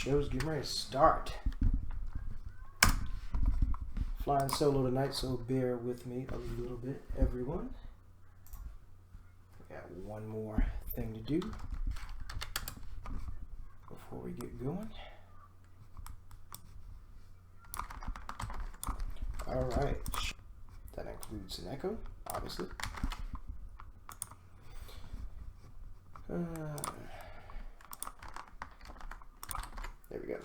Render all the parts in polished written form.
Show's getting ready to start. Flying solo tonight, so bear with me a little bit, everyone. We got one more thing to do before we get going. All right. That includes an echo, obviously. There we go.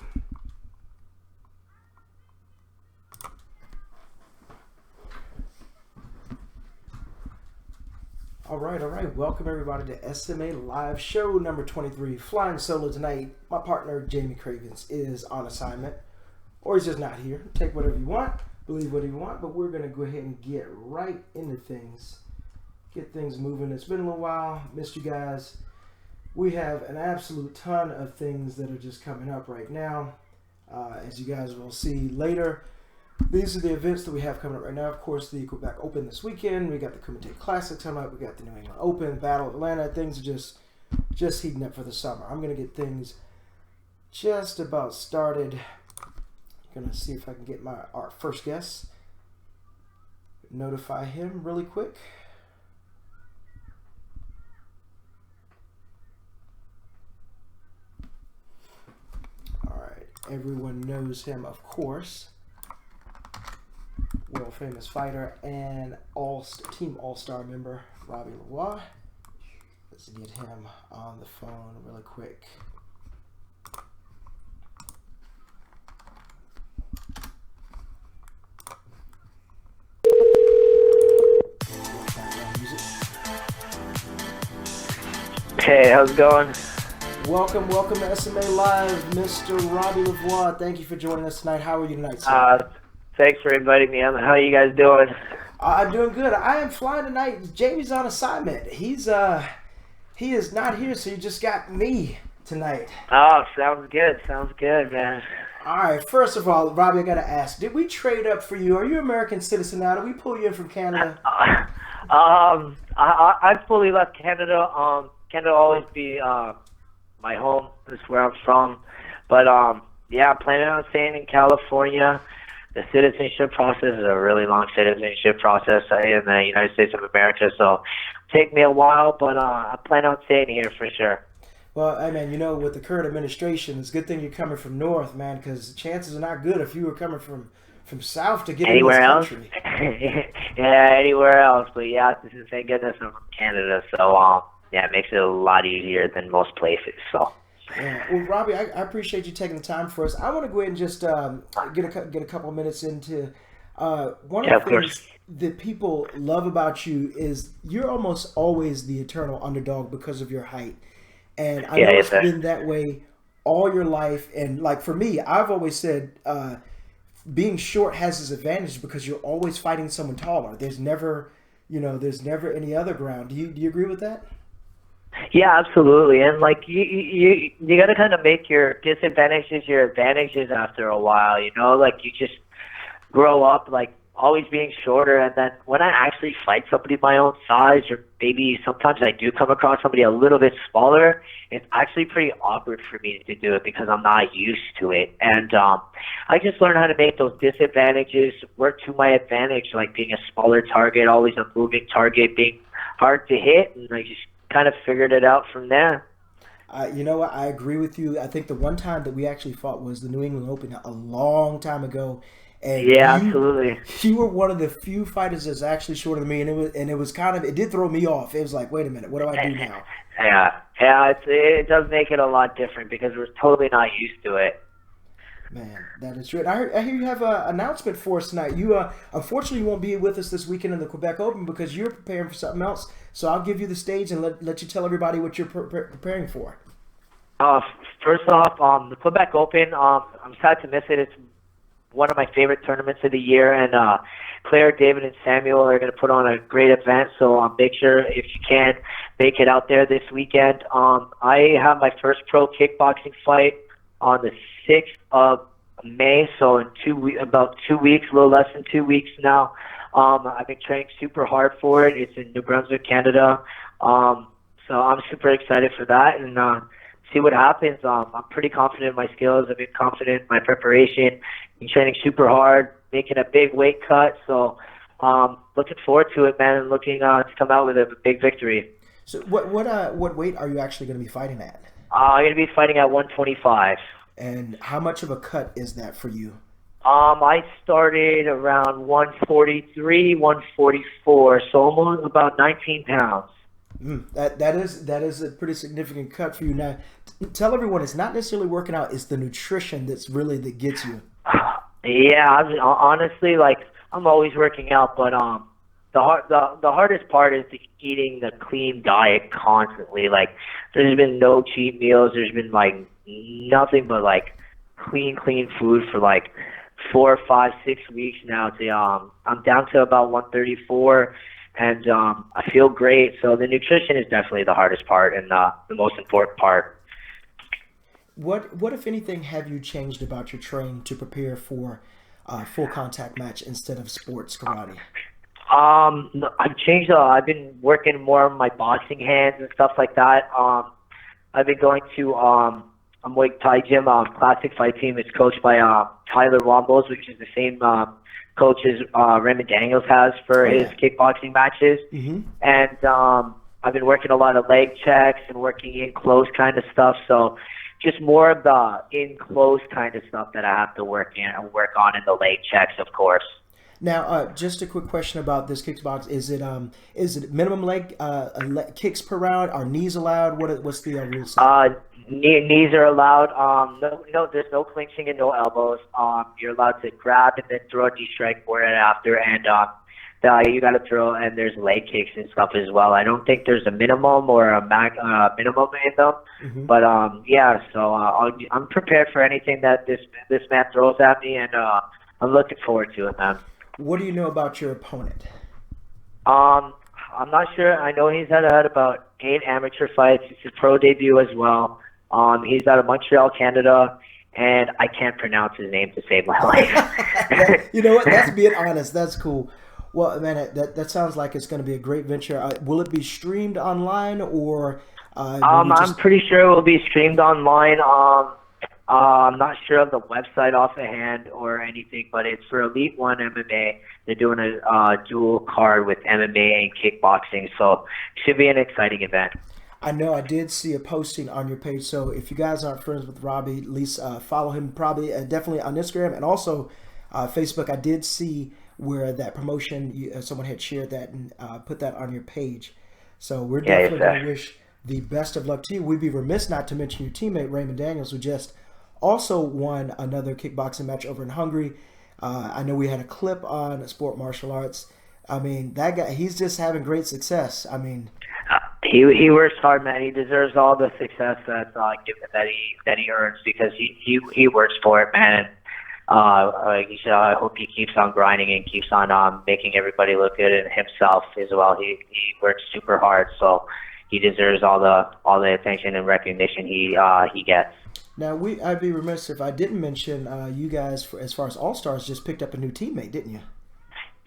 All right. Welcome everybody to SMA Live Show number 23. Flying solo tonight. My partner Jamie Cravens is on assignment, or he's just not here. Take whatever you want, believe whatever you want, but we're gonna go ahead and get right into things. Get things moving. It's been a little while. Missed you guys. We have an absolute ton of things that are just coming up right now. As you guys will see later, these are the events that we have coming up right now. Of course, the Quebec Open this weekend. We got the Quebec Classic coming up. We got the New England Open, Battle of Atlanta. Things are just heating up for the summer. I'm going to get things just about started. Going to see if I can get our first guest. Notify him really quick. Everyone knows him, of course. World famous fighter and Team All-Star member, Robbie Lavo. Let's get him on the phone really quick. Hey, how's it going? Welcome to SMA Live, Mr. Robbie Lavo. Thank you for joining us tonight. How are you tonight, sir? Thanks for inviting me. How are you guys doing? I'm doing good. I am flying tonight. Jamie's on assignment. He is not here, so you just got me tonight. Oh, sounds good, man. All right. First of all, Robbie, I gotta ask: did we trade up for you? Are you an American citizen now? Did we pull you in from Canada? I fully left Canada. Canada will always be my home. This is where I'm from. But yeah, I'm planning on staying in California. The citizenship process is a really long citizenship process in the United States of America, so it'll take me a while, but I plan on staying here for sure. Well, I mean, with the current administration, it's a good thing you're coming from north, man, because the chances are not good if you were coming from south to get anywhere into this country. Yeah, anywhere else. But yeah, thank goodness I'm from Canada, so yeah, it makes it a lot easier than most places. So. Yeah. Well, Robbie, I appreciate you taking the time for us. I want to go ahead and just get a couple of minutes into one of the things that people love about you is you're almost always the eternal underdog because of your height, and I know it's been that way all your life. And like for me, I've always said being short has its advantage because you're always fighting someone taller. There's never any other ground. Do you agree with that? Yeah, absolutely. And like you got to kind of make your disadvantages your advantages after a while, like you just grow up like always being shorter, and then when I actually fight somebody my own size, or maybe sometimes I do come across somebody a little bit smaller, it's actually pretty awkward for me to do it because I'm not used to it. And I just learned how to make those disadvantages work to my advantage, like being a smaller target, always a moving target, being hard to hit, and I just kind of figured it out from there. You know what? I agree with you. I think the one time that we actually fought was the New England Open a long time ago. And yeah, absolutely. You were one of the few fighters that's actually shorter than me, and it did throw me off. It was like, wait a minute, what do I do now? Yeah, it does make it a lot different because we're totally not used to it. Man, that is true. I hear you have an announcement for us tonight. You unfortunately won't be with us this weekend in the Quebec Open because you're preparing for something else. So I'll give you the stage and let you tell everybody what you're preparing for. First off, the Quebec Open, I'm sad to miss it. It's one of my favorite tournaments of the year, and Claire, David, and Samuel are going to put on a great event. So make sure if you can make it out there this weekend. I have my first pro kickboxing fight on the 6th of May, so in about 2 weeks, a little less than 2 weeks now. I've been training super hard for it. It's in New Brunswick, Canada. So I'm super excited for that. And see what happens. I'm pretty confident in my skills. I've been confident in my preparation. Been training super hard, making a big weight cut. So looking forward to it, man, and looking to come out with a big victory. So what weight are you actually going to be fighting at? I'm going to be fighting at 125. And how much of a cut is that for you? I started around 143, 144, so almost about 19 pounds. That is a pretty significant cut for you. Now, tell everyone it's not necessarily working out; it's the nutrition that gets you. Yeah, honestly, like I'm always working out, but the hardest part is eating the clean diet constantly. Like there's been no cheat meals. There's been like nothing but like clean food for like 4, 5, 6 weeks now. I'm down to about 134, and I feel great. So the nutrition is definitely the hardest part and the most important part. What if anything have you changed about your training to prepare for a full contact match instead of sports karate? I've changed. I've been working more on my boxing hands and stuff like that. I've been going to a Muay Thai gym, classic fight team. It's coached by Tyler Wombos, which is the same coach as Raymond Daniels has for his kickboxing matches. Mm-hmm. And I've been working a lot of leg checks and working in close kind of stuff. So just more of the in close kind of stuff that I have to work on in the leg checks, of course. Now, just a quick question about this kickbox: is it minimum leg kicks per round? Are knees allowed? What's the rules? Knees are allowed. No, there's no clinching and no elbows. You're allowed to grab and then throw a knee strike for it after, and you got to throw. And there's leg kicks and stuff as well. I don't think there's a minimum or a minimum in them, Mm-hmm. but yeah. So I'm prepared for anything that this man throws at me, and I'm looking forward to it, man. What do you know about your opponent? I'm not sure. I know he's had about 8 amateur fights. It's his pro debut as well. He's out of Montreal, Canada, and I can't pronounce his name to save my life. You know what? That's being honest. That's cool. Well, man, that sounds like it's going to be a great venture. Will it be streamed online or? I'm pretty sure it will be streamed online. I'm not sure of the website offhand or anything, but it's for Elite One MMA. They're doing a dual card with MMA and kickboxing, so it should be an exciting event. I know I did see a posting on your page, so if you guys aren't friends with Robbie, at least follow him probably definitely on Instagram and also Facebook. I did see where that promotion, someone had shared that and put that on your page. So we're definitely going to wish the best of luck to you. We'd be remiss not to mention your teammate, Raymond Daniels, who just also won another kickboxing match over in Hungary. I know we had a clip on Sport Martial Arts. I mean, that guy, he's just having great success. I mean, he works hard, man. He deserves all the success that he earns because he works for it, man. I hope he keeps on grinding and keeps on making everybody look good and himself as well. He works super hard, so he deserves all the attention and recognition he gets. Now, I'd be remiss if I didn't mention you guys, as far as All-Stars, just picked up a new teammate, didn't you?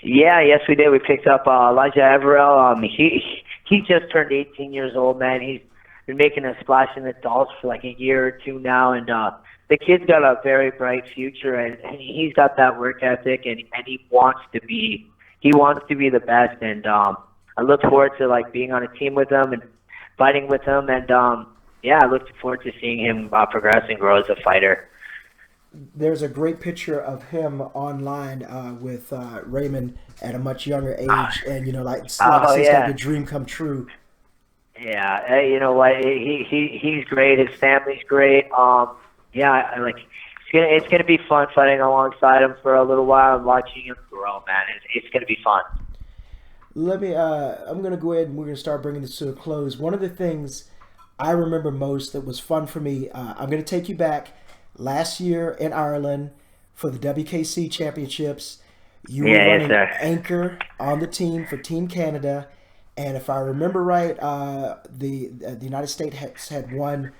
Yeah, yes, we did. We picked up Elijah Averill. He just turned 18 years old, man. He's been making a splash in the adults for like a year or two now, and the kid's got a very bright future, and he's got that work ethic, and he wants to be the best, and I look forward to like being on a team with him and fighting with him, and yeah, I look forward to seeing him progress and grow as a fighter. There's a great picture of him online with Raymond at a much younger age, and it's like a dream come true. Yeah, you know what? He's great. His family's great. Yeah, it's gonna be fun fighting alongside him for a little while and watching him grow, man. It's gonna be fun. I'm gonna go ahead and we're gonna start bringing this to a close. One of the things I remember most that was fun for me, I'm going to take you back last year in Ireland for the WKC championships. You were running anchor on the team for Team Canada, and if I remember right, the United States had won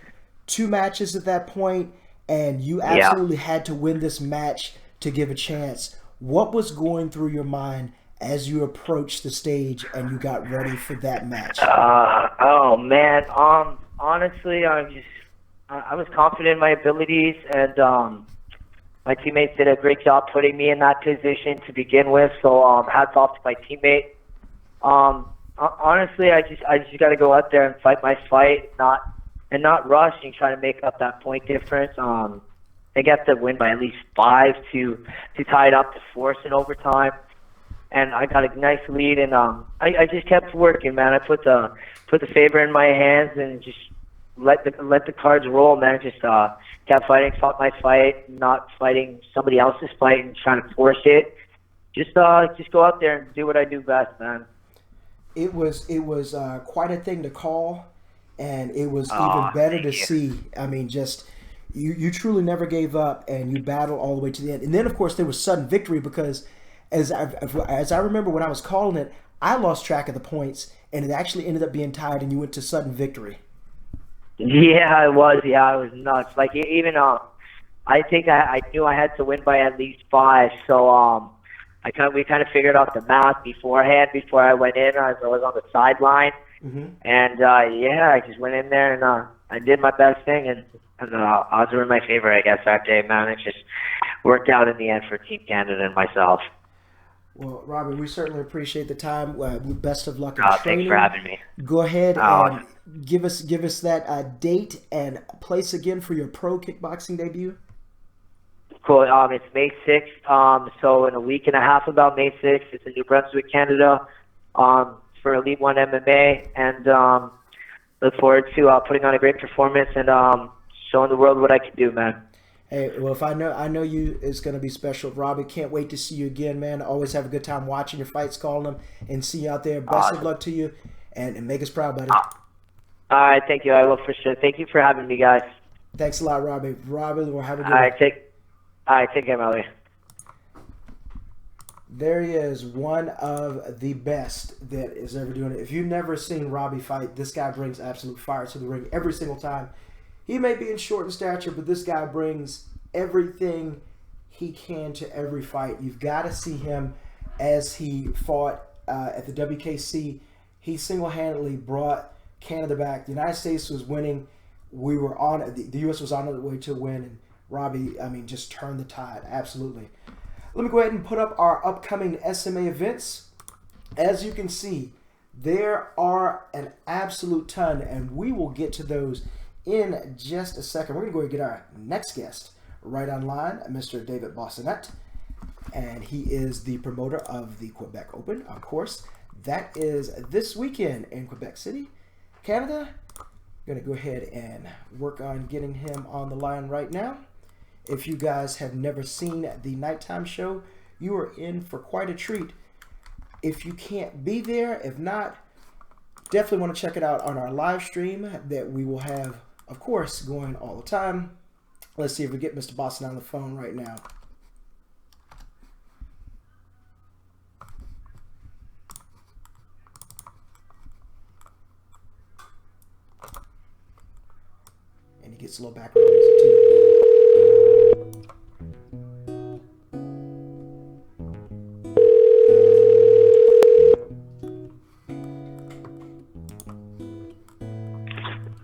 2 matches at that point, and you absolutely had to win this match to give a chance. What was going through your mind as you approached the stage and you got ready for that match? Oh man, honestly, I was confident in my abilities, and my teammates did a great job putting me in that position to begin with. So hats off to my teammate. Honestly, I just got to go out there and fight my fight, not rush and try to make up that point difference. They got to win by at least 5 to tie it up to force in overtime, and I got a nice lead. And I just kept working, man. I put the favor in my hands and just let the cards roll, man. Just kept fighting, fought my fight, not fighting somebody else's fight and trying to force it. Just go out there and do what I do best, man. It was quite a thing to call, and it was even better to see. I mean, just you truly never gave up, and you battled all the way to the end. And then, of course, there was sudden victory because, as I remember when I was calling it, I lost track of the points, and it actually ended up being tied, and you went to sudden victory. Yeah, it was. Yeah, it was nuts. Like even I think I knew I had to win by at least 5. So we kind of figured out the math beforehand before I went in. I was on the sideline, and I just went in there and I did my best thing, and odds were in my favor, I guess, that day, man. It just worked out in the end for Team Canada and myself. Well, Robbie, we certainly appreciate the time. Best of luck in training. Thanks for having me. Go ahead and give us that date and place again for your pro kickboxing debut. Cool. It's May 6th. So in a week and a half, about May 6th, it's in New Brunswick, Canada, for Elite One MMA, and look forward to putting on a great performance and showing the world what I can do, man. Hey, well, if I know you, it's going to be special. Robbie, can't wait to see you again, man. Always have a good time watching your fights, calling them, and see you out there. Best of luck to you, and make us proud, buddy. All right, thank you. I will for sure. Thank you for having me, guys. Thanks a lot, Robbie. Robbie, we'll have a good one. All right, take care, Molly. There he is, one of the best that is ever doing it. If you've never seen Robbie fight, this guy brings absolute fire to the ring every single time. He may be in short in stature, but this guy brings everything he can to every fight. You've got to see him as he fought at the WKC. He single-handedly brought Canada back. The United States was winning. We were on the U.S. was on the way to win, and Robbie, I mean, just turned the tide. Absolutely. Let me go ahead and put up our upcoming SMA events. As you can see, there are an absolute ton, and we will get to those in just a second. We're going to go ahead and get our next guest right online, Mr. David Bossinotte, and he is the promoter of the Quebec Open, of course. That is this weekend in Quebec City, Canada. I'm going to go ahead and work on getting him on the line right now. If you guys have never seen the nighttime show, you are in for quite a treat. If you can't be there, if not, definitely want to check it out on our live stream that we will have, of course, going all the time. Let's see if we get Mr. Boston on the phone right now. And he gets a little background music too.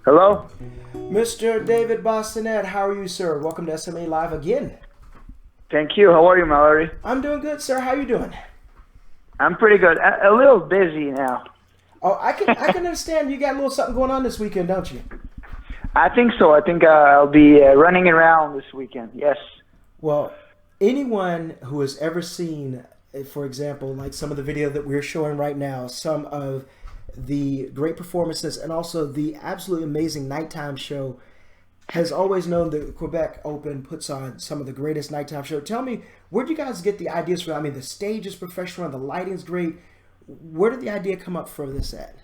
Hello? Mr. David Bossinotte, how are you, sir? Welcome to SMA Live again. Thank you. How are you, Mallory? I'm doing good, sir. How are you doing? I'm pretty good. A little busy now. Oh, I can understand. You got a little something going on this weekend, don't you? I think so. I think I'll be running around this weekend. Yes. Well, anyone who has ever seen, for example, like some of the video that we're showing right now, some of the great performances and also the absolutely amazing nighttime show has always known that Quebec Open puts on some of the greatest nighttime show. Tell me, where'd you guys get the ideas from? I mean, the stage is professional, the lighting's great. Where did the idea come up for this at?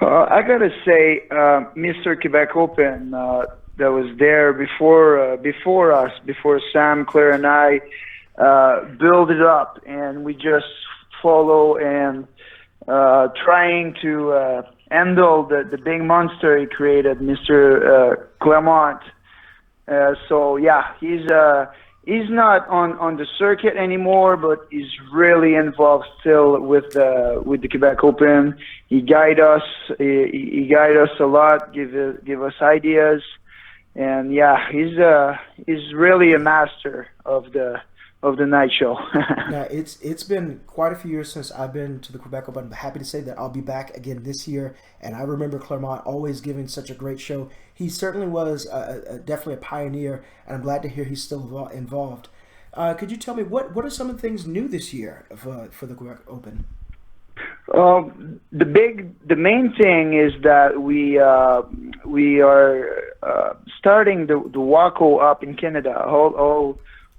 I gotta say, Mr. Quebec Open that was there before us, before Sam, Claire, and I build it up, and we just follow and trying to handle the big monster he created, Mr. Clermont. So yeah, he's not on the circuit anymore, but he's really involved still with the Quebec Open. He guide us a lot, give us ideas, And yeah, he's really a master of the night show. Now, it's been quite a few years since I've been to the Quebec Open. I'm happy to say that I'll be back again this year. And I remember Clermont always giving such a great show. He certainly was definitely a pioneer, and I'm glad to hear he's still involved. Could you tell me what are some of the things new this year for the Quebec Open? The main thing is that we are starting the WACO up in Canada.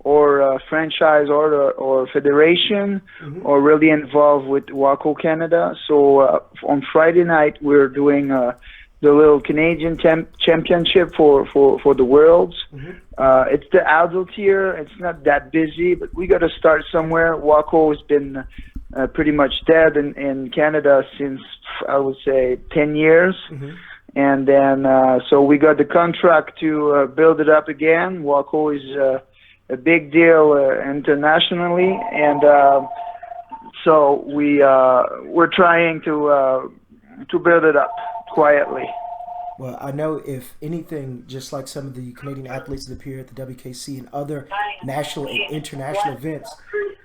Or franchise or federation are really involved with WACO Canada. So on Friday night we're doing the little Canadian championship for the Worlds. It's the adult year. It's not that busy, but we got to start somewhere. WACO has been pretty much dead in Canada since, I would say, 10 years. And then so we got the contract to build it up again. WACO is a big deal internationally, and so we're trying to build it up quietly. Well, I know if anything, just like some of the Canadian athletes that appear at the WKC and other national and international events,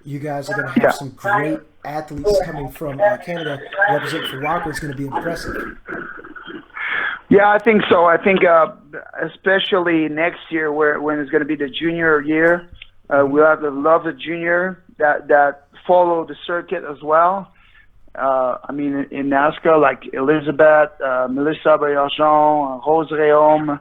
you guys are going to have some great athletes coming from Canada representing for WACO. It's going to be impressive. Yeah, I think so. I think especially next year, when it's going to be the junior year, we'll have a lot of junior that follow the circuit as well. I mean, in NASCAR, like Elizabeth, Melissa Bayarjon, Rose Réaume,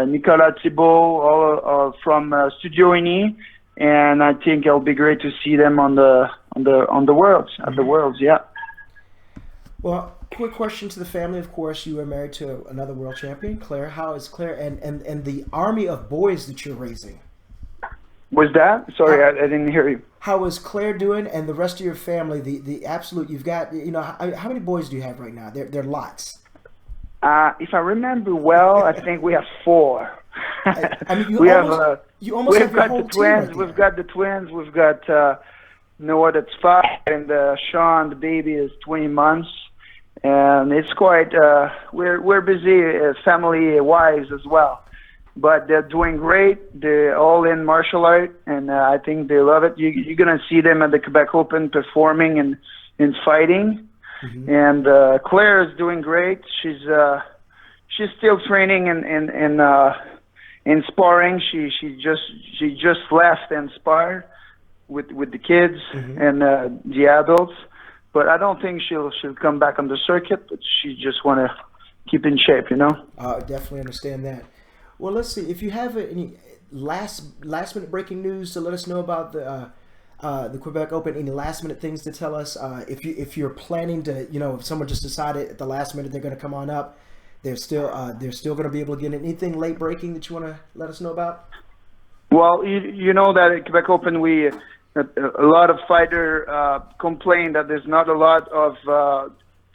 Nicolas Thibault, all from Studio Uni, and I think it'll be great to see them on the Worlds, at the Worlds. Yeah. Well, quick question to the family. Of course, you are married to another world champion, Claire. How is Claire and the army of boys that you're raising? Was that? Sorry, I didn't hear you. How is Claire doing and the rest of your family? The absolute, you've got, how many boys do you have right now? There are lots. If I remember well, I think we have 4. I mean, we've got the twins. We've got the twins. We've got Noah that's 5, and Sean, the baby, is 20 months. And it's quite, we're busy family-wise as well. But they're doing great. They're all in martial art, and I think they love it. You're going to see them at the Quebec Open performing and fighting. And Claire is doing great. She's still training in sparring. She just left and sparred with the kids and the adults. But I don't think she'll come back on the circuit. But she just want to keep in shape, I definitely understand that. Well, let's see if you have any last minute breaking news to let us know about the Quebec Open. Any last minute things to tell us? If you're planning to, if someone just decided at the last minute they're going to come on up, they're still going to be able to get anything late breaking that you want to let us know about. Well, you know that at Quebec Open a lot of fighters complain that there's not a lot of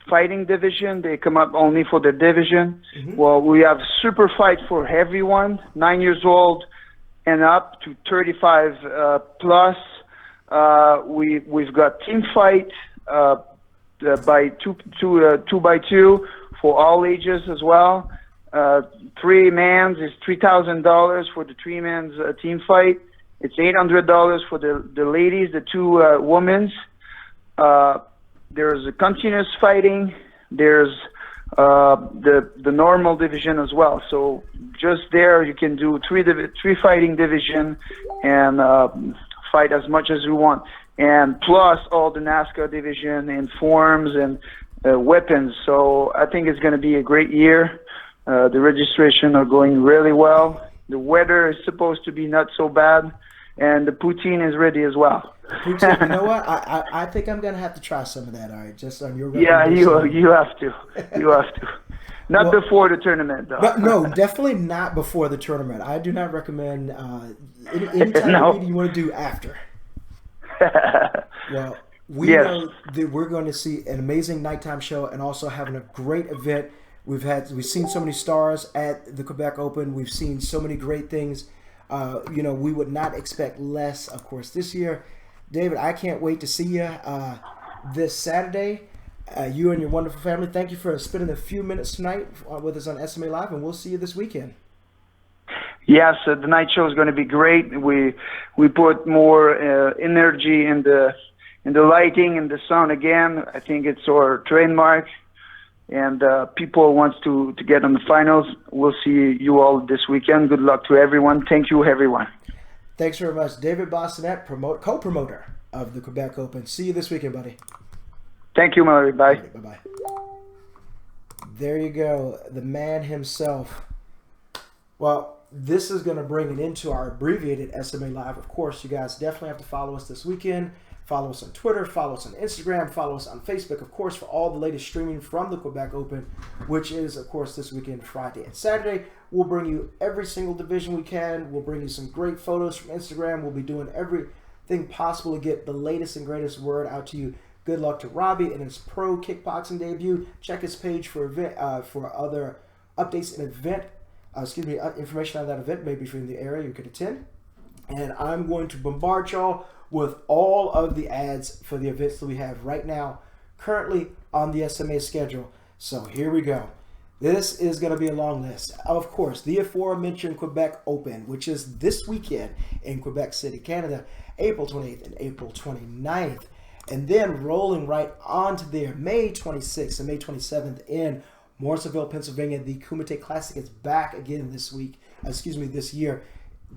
fighting division. They come up only for the division. Well, we have super fight for everyone, 9 years old and up to 35 plus. We've got team fight by two by two for all ages as well. 3 mans is $3,000 for the 3 mans team fight. It's $800 for the ladies, the 2 women's. There's a continuous fighting. There's the normal division as well. So just there, you can do 3 fighting division and fight as much as you want. And plus all the NASCAR division and forms and weapons. So I think it's going to be a great year. The registration are going really well. The weather is supposed to be not so bad. And the poutine is ready as well. Poutine, you know what? I think I'm going to have to try some of that, all right? Just on your recommendation. Yeah, you have to. You have to. Not before the tournament, though. No, definitely not before the tournament. I do not recommend any type of meeting you want to do after. Well, we know that we're going to see an amazing nighttime show and also having a great event. We've seen so many stars at the Quebec Open. We've seen so many great things. We would not expect less, of course, this year. David, I can't wait to see you this Saturday. You and your wonderful family. Thank you for spending a few minutes tonight with us on SMA Live, and we'll see you this weekend. Yes, the night show is going to be great. We put more energy in the lighting and the sound again. I think it's our trademark, and people wants to get on the finals. We'll see you all this weekend. Good luck to everyone. Thank you, everyone. Thanks very much, David Bossinotte, co-promoter of the Quebec Open. See you this weekend, buddy. Thank you, Mallory. Bye. Bye-bye. There you go, the man himself. Well, this is going to bring it into our abbreviated SMA Live. Of course, you guys definitely have to follow us this weekend. Follow us on Twitter, follow us on Instagram, follow us on Facebook, of course, for all the latest streaming from the Quebec Open, which is, of course, this weekend, Friday and Saturday. We'll bring you every single division we can. We'll bring you some great photos from Instagram. We'll be doing everything possible to get the latest and greatest word out to you. Good luck to Robbie in his pro kickboxing debut. Check his page for other updates and information on that event, maybe if you're in the area you could attend. And I'm going to bombard y'all with all of the ads for the events that we have right now, currently on the SMA schedule. So here we go. This is going to be a long list. Of course, the aforementioned Quebec Open, which is this weekend in Quebec City, Canada, April 28th and April 29th. And then rolling right on to there, May 26th and May 27th in Morrisonville, Pennsylvania. The Kumite Classic is back again this year.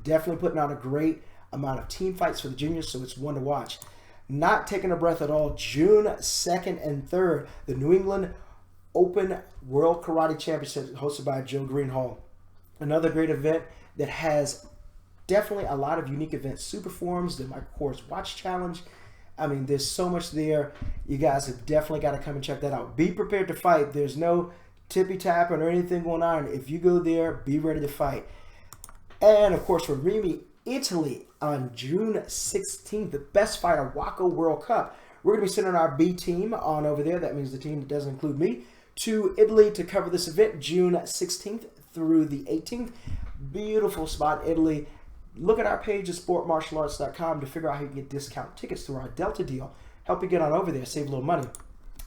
Definitely putting out a great amount of team fights for the juniors, so it's one to watch. Not taking a breath at all, June 2nd and 3rd, the New England Open World Karate Championship hosted by Joe Greenhall. Another great event that has definitely a lot of unique events. Super Forums, the Michael Kors Watch Challenge. I mean, there's so much there. You guys have definitely got to come and check that out. Be prepared to fight. There's no tippy-tapping or anything going on. If you go there, be ready to fight. And, of course, for Remy, Italy on June 16th, the Best Fighter Waco World Cup. We're going to be sending our B team on over there. That means the team that doesn't include me, to Italy to cover this event, June 16th through the 18th. Beautiful spot, Italy. Look at our page at sportmartialarts.com to figure out how you can get discount tickets through our Delta deal. Help you get on over there, save a little money.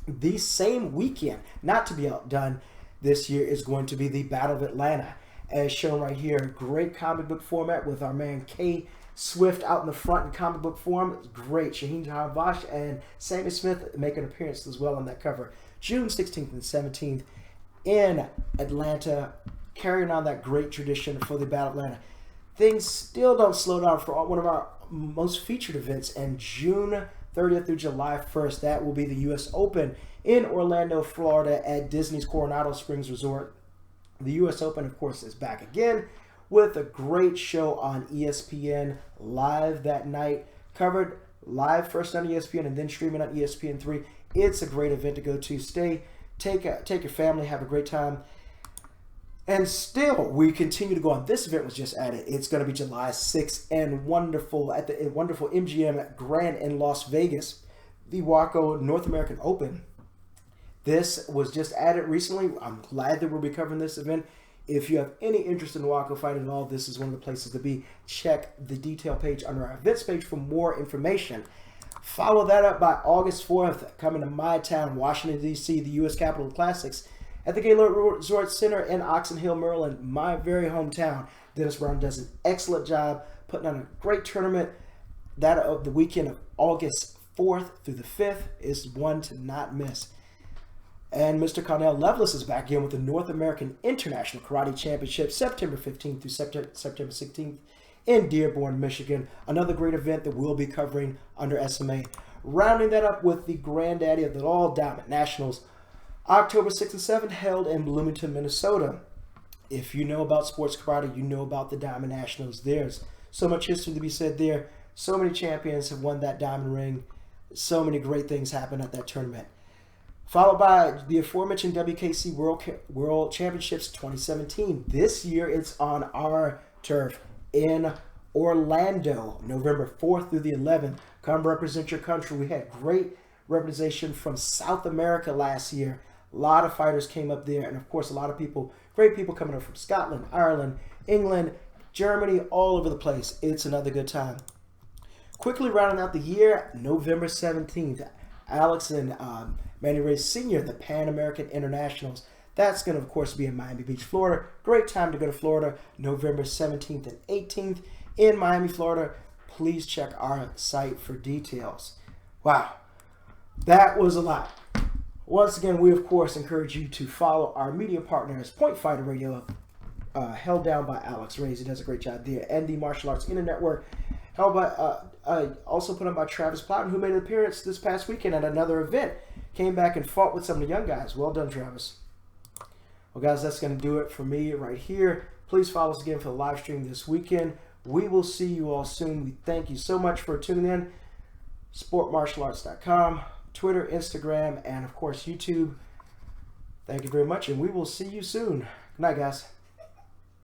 The same weekend, not to be outdone this year, is going to be the Battle of Atlanta. As shown right here, great comic book format with our man K Swift out in the front in comic book form. It's great. Shaheen Havash and Sammy Smith make an appearance as well on that cover. June 16th and 17th in Atlanta, carrying on that great tradition for the Battle of Atlanta. Things still don't slow down for one of our most featured events, and June 30th through July 1st, that will be the U.S. Open in Orlando, Florida at Disney's Coronado Springs Resort. The U.S. Open, of course, is back again with a great show on ESPN live that night. Covered live first on ESPN and then streaming on ESPN3. It's a great event to go to. Take your family, have a great time. And still, we continue to go on. This event was just added. It's going to be July 6th and wonderful at the wonderful MGM Grand in Las Vegas, the Waco North American Open. This was just added recently. I'm glad that we'll be covering this event. If you have any interest in Waco fighting at all, this is one of the places to be. Check the detail page under our events page for more information. Follow that up by August 4th, coming to my town, Washington, D.C., the U.S. Capitol Classics, at the Gaylord Resort Center in Oxon Hill, Maryland, my very hometown. Dennis Brown does an excellent job putting on a great tournament. That of the weekend of August 4th through the 5th is one to not miss. And Mr. Cornell Loveless is back in with the North American International Karate Championship, September 15th through September 16th in Dearborn, Michigan. Another great event that we'll be covering under SMA. Rounding that up with the granddaddy of the All Diamond Nationals, October 6th and 7th, held in Bloomington, Minnesota. If you know about sports karate, you know about the Diamond Nationals. There's so much history to be said there. So many champions have won that diamond ring. So many great things happen at that tournament. Followed by the aforementioned WKC World Championships 2017. This year it's on our turf in Orlando, November 4th through the 11th. Come represent your country. We had great representation from South America last year. A lot of fighters came up there, and of course a lot of people, great people coming up from Scotland, Ireland, England, Germany, all over the place. It's another good time. Quickly rounding out the year, November 17th, Alex and Manny Ray Sr., the Pan American Internationals. That's going to, of course, be in Miami Beach, Florida. Great time to go to Florida, November 17th and 18th in Miami, Florida. Please check our site for details. Wow, that was a lot. Once again, we, of course, encourage you to follow our media partners, Point Fighter Radio, held down by Alex Reyes. He does a great job there. And the Martial Arts Internet Network, held by, also put on by Travis Plowden, who made an appearance this past weekend at another event. Came back and fought with some of the young guys. Well done, Travis. Well, guys, that's going to do it for me right here. Please follow us again for the live stream this weekend. We will see you all soon. We thank you so much for tuning in. sportmartialarts.com, Twitter, Instagram, and, of course, YouTube. Thank you very much, and we will see you soon. Good night, guys.